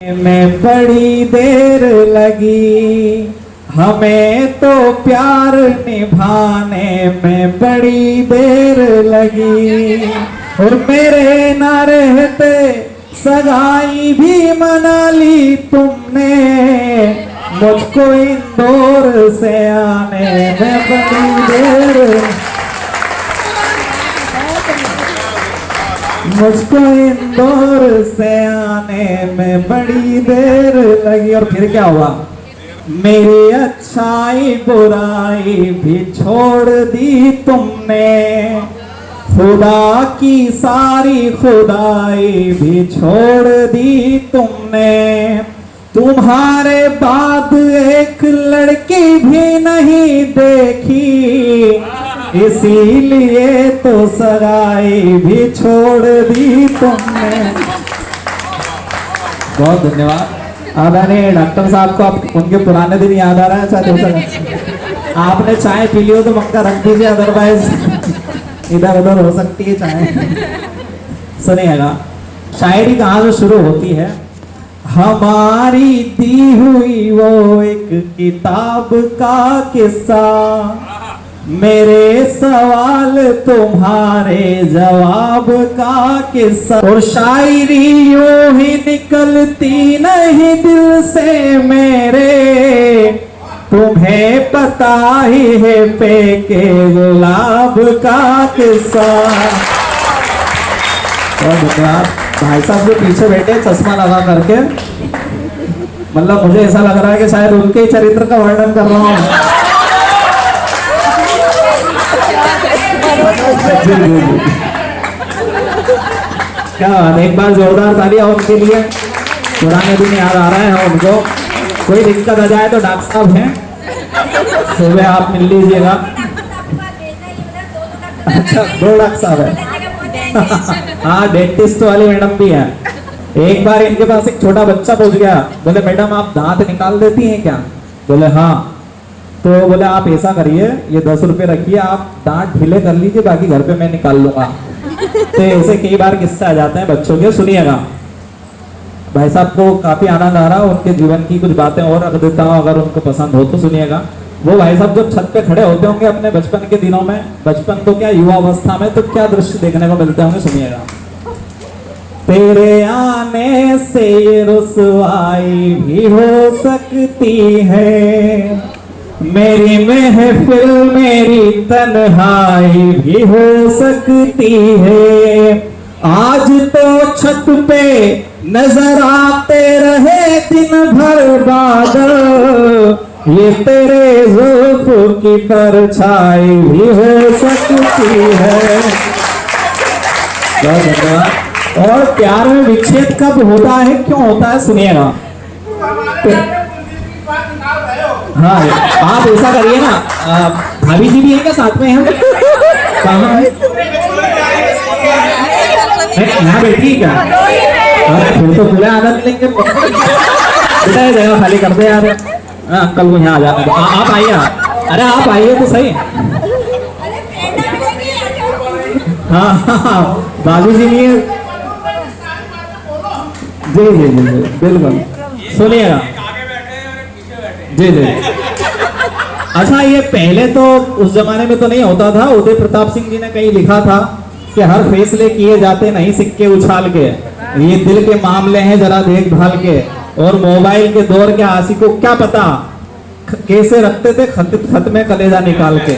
में बड़ी देर लगी, हमें तो प्यार निभाने में बड़ी देर लगी। और मेरे न रहते सगाई भी मना ली तुमने, मुझको इंदौर से आने में बड़ी देर, मुझको इंदौर से आने में बड़ी देर लगी। और फिर क्या हुआ? मेरी अच्छाई बुराई भी छोड़ दी तुमने, खुदा की सारी खुदाई भी छोड़ दी तुमने। तुम्हारे बाद एक लड़की भी नहीं देखी, इसीलिए तो सगाई भी छोड़ दी तुमने। बहुत धन्यवाद आदरणीय डॉक्टर साहब को। आप उनके पुराने दिन याद आ रहा है? अच्छा, आपने चाय पी ली हो तो मक्का रख दीजिए, अदरवाइज इधर उधर हो सकती है चाय। सुनिएगा, शायरी कहाँ से शुरू होती है? हमारी दी हुई वो एक किताब का किस्सा, मेरे सवाल तुम्हारे जवाब का किस्सा। और शायरी यूं ही निकलती नहीं दिल से मेरे, तुम्हें पता ही है फेंके गुलाब का किस्सा। और भाई साहब जो पीछे बैठे चश्मा लगा करके, मतलब मुझे ऐसा लग रहा है कि शायद उनके चरित्र का वर्णन कर रहा हूँ। क्या बात, एक बार जोरदार तालियां उनके लिए। पुराने दिन याद आ रहे हैं उनको। कोई दिक्कत आ जाए तो डॉक्टर साहब हैं, सुबह आप मिल लीजिएगा। अच्छा, दो डॉक्टर साहब है। हाँ, डेंटिस्ट वाली मैडम भी है। एक बार इनके पास एक छोटा बच्चा पहुंच गया, बोले मैडम आप दांत निकाल देती हैं क्या? बोले हाँ। तो बोले आप ऐसा करिए, ये 10 रुपए रखिए, आप दांत ढीले कर लीजिए, बाकी घर पे मैं निकाल लूंगा। तो ऐसे कई बार किस्से आ जाते हैं बच्चों के। सुनिएगा, भाई साहब को काफी आनंद आ रहा, उनके जीवन की कुछ बातें और रख देता हूँ, अगर उनको पसंद हो तो सुनिएगा। वो भाई साहब जब छत पे खड़े होते होंगे अपने बचपन के दिनों में, बचपन तो क्या युवा अवस्था में, तो क्या दृश्य देखने को मिलते होंगे, सुनिएगा। तेरे आने से रुसवाई भी हो सकती है, मेरी महफिल मेरी तन्हाई भी हो सकती है। आज तो छत पे नजर आते रहे दिन भर बादल, ये तेरे जुल्फों की परछाई भी हो सकती है। और प्यार में विच्छेद कब होता है, क्यों होता है, सुनिएगा। हाँ, आप ऐसा करिए ना, भाभी जी भी है क्या साथ में? हम कहाँ है? यहाँ बैठी क्या? अरे फिर तो पूरा आनंद लेंगे। बेटा ये जगह खाली कर दे यार। अंकल को यहाँ आ जाना। आप आइए। अरे आप आइए तो सही। हाँ हाँ, भाभी जी भी जी जी जी जी बिल्कुल। सुनिएगा जी जी। अच्छा, ये पहले तो उस जमाने में तो नहीं होता था। उदय प्रताप सिंह जी ने कहीं लिखा था कि हर फैसले किए जाते नहीं सिक्के उछाल के, ये दिल के मामले हैं जरा देखभाल के। और मोबाइल के दौर के आशिक को क्या पता कैसे रखते थे खत में कलेजा निकाल के।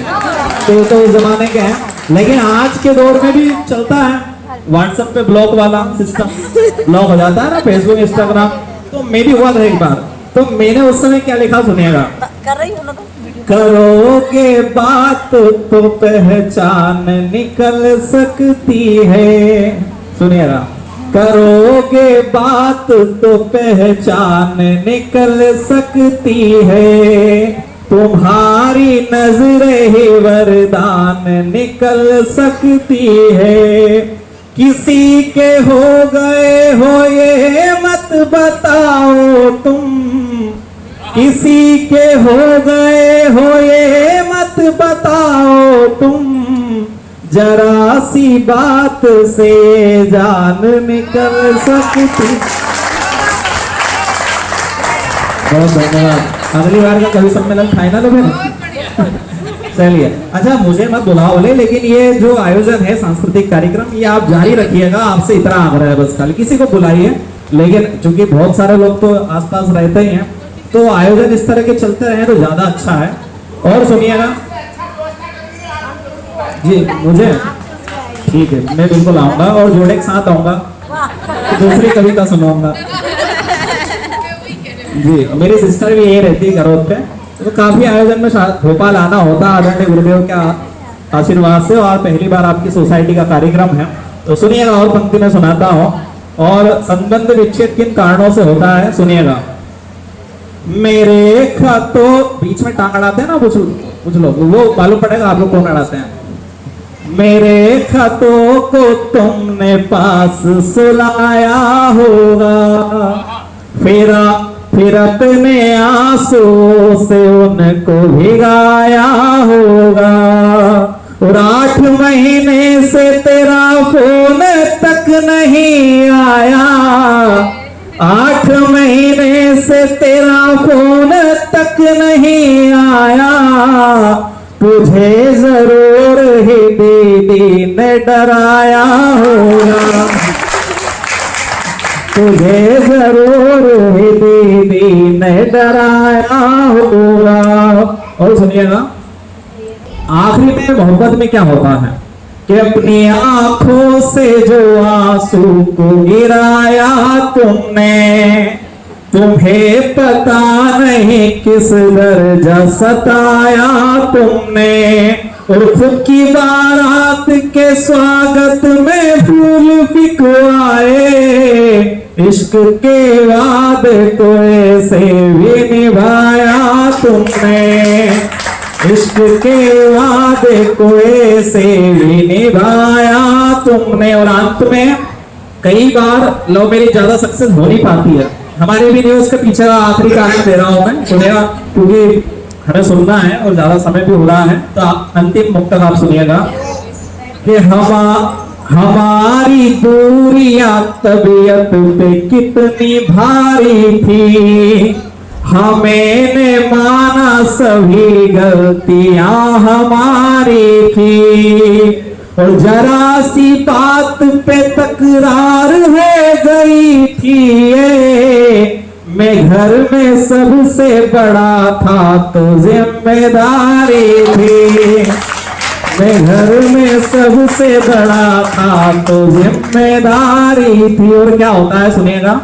तो उस जमाने के हैं, लेकिन आज के दौर में भी चलता है व्हाट्सएप पे ब्लॉक वाला सिस्टम। ब्लॉक हो जाता है ना फेसबुक इंस्टाग्राम। तो मेरी हुआ था एक बार, तो मैंने उस समय क्या लिखा सुनिएगा। कर रही हूं ना, करोगे बात तो पहचान निकल सकती है। सुनिएगा, करोगे बात तो पहचान निकल सकती है, तुम्हारी नजरें ही वरदान निकल सकती है। किसी के हो गए हो ये मत बताओ तुम, किसी के हो गए हो ये मत बताओ तुम, जरा सी बात से जान निकल सकती। बहुत धन्यवाद। अगली बार का कवि सम्मेलन खाए ना तो फिर चलिए। अच्छा मुझे मत बुलाओ बोले, लेकिन ये जो आयोजन है सांस्कृतिक कार्यक्रम ये आप जारी रखिएगा, आपसे इतना आग्रह है बस, खाली किसी को बुलाइए। लेकिन चूंकि बहुत सारे लोग तो आसपास रहते ही हैं, तो आयोजन इस तरह के चलते रहे तो ज्यादा अच्छा है। और सुनिएगा जी, मुझे ठीक है, मैं बिल्कुल आऊंगा और जोड़े के साथ आऊंगा, दूसरी कविता सुनाऊंगा जी। मेरी सिस्टर भी यही रहती है घरों पे, तो काफी आयोजन में भोपाल आना होता है आदरणीय गुरुदेव के आशीर्वाद से, और पहली बार आपकी सोसाइटी का कार्यक्रम है। तो सुनिएगा और पंक्ति में सुनाता हूँ। और संबंध विच्छेद किन कारणों से होता है सुनिएगा। मेरे खातो बीच में टांग अड़ाते हैं ना कुछ लोग, वो मालूम पड़ेगा आप लोग कौन अड़ाते हैं। मेरे खातों को तुमने पास सुलाया होगा, फिर अपने आंसू से उनको भिगाया होगा। और 8 महीने से तेरा फोन तक नहीं आया, 8 महीने से तेरा फोन तक नहीं आया। तुझे जरूर ही दीदी ने डराया होगा, तुझे जरूर ही दीदी ने डराया होगा। और सुनिएगा आखिरी में मोहब्बत में क्या होता है कि अपनी आंखों से जो आंसू को गिराया तुमने, तुम्हें पता नहीं किस दर्जा सताया तुमने। और खुद की बारात के स्वागत में फूल फिकवाए, इश्क के वादे को ऐसे भी निभाया तुमने, इश्क के वादे को ऐसे भी निभाया तुमने। और अंत में कई बार लव मैरिज ज्यादा सक्सेस हो नहीं पाती है, हमारे भी न्यूज के पीछे का आखिरी कारण दे रहा हूं मैं, सुनिएगा क्योंकि हमें सुनना है और ज्यादा समय भी हो रहा है। तो अंतिम मुक्तक आप सुनिएगा कि हमारी दूरियां तबीयत पे कितनी भारी थी, हमने माना सभी गलतियां हमारी थी। और जरा सी बात पे तकरार हो गई थी ये, मैं घर में सबसे बड़ा था तो जिम्मेदारी थी, मैं घर में सबसे बड़ा था तो जिम्मेदारी थी। और क्या होता है सुनिएगा,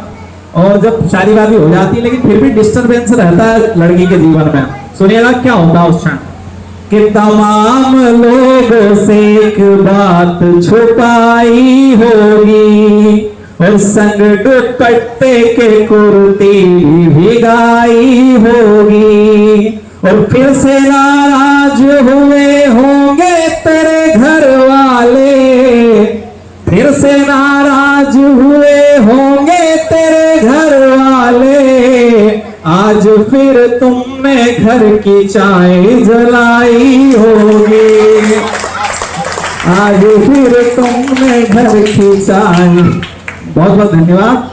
और जब शादी वादी हो जाती है लेकिन फिर भी डिस्टरबेंस रहता है लड़की के जीवन में, सुनिएगा क्या होता है उस क्षण कि तमाम लोगों से एक बात छुपाई होगी, और संग दुपट्टे के कुर्ती भिगाई होगी। और फिर से नाराज हुए होंगे तेरे घर वाले, फिर से नाराज हुए होंगे तेरे घर वाले। आज फिर तुमने घर की चाय जलाई होगी, आज फिर तुमने घर की चाय। बहुत बहुत धन्यवाद।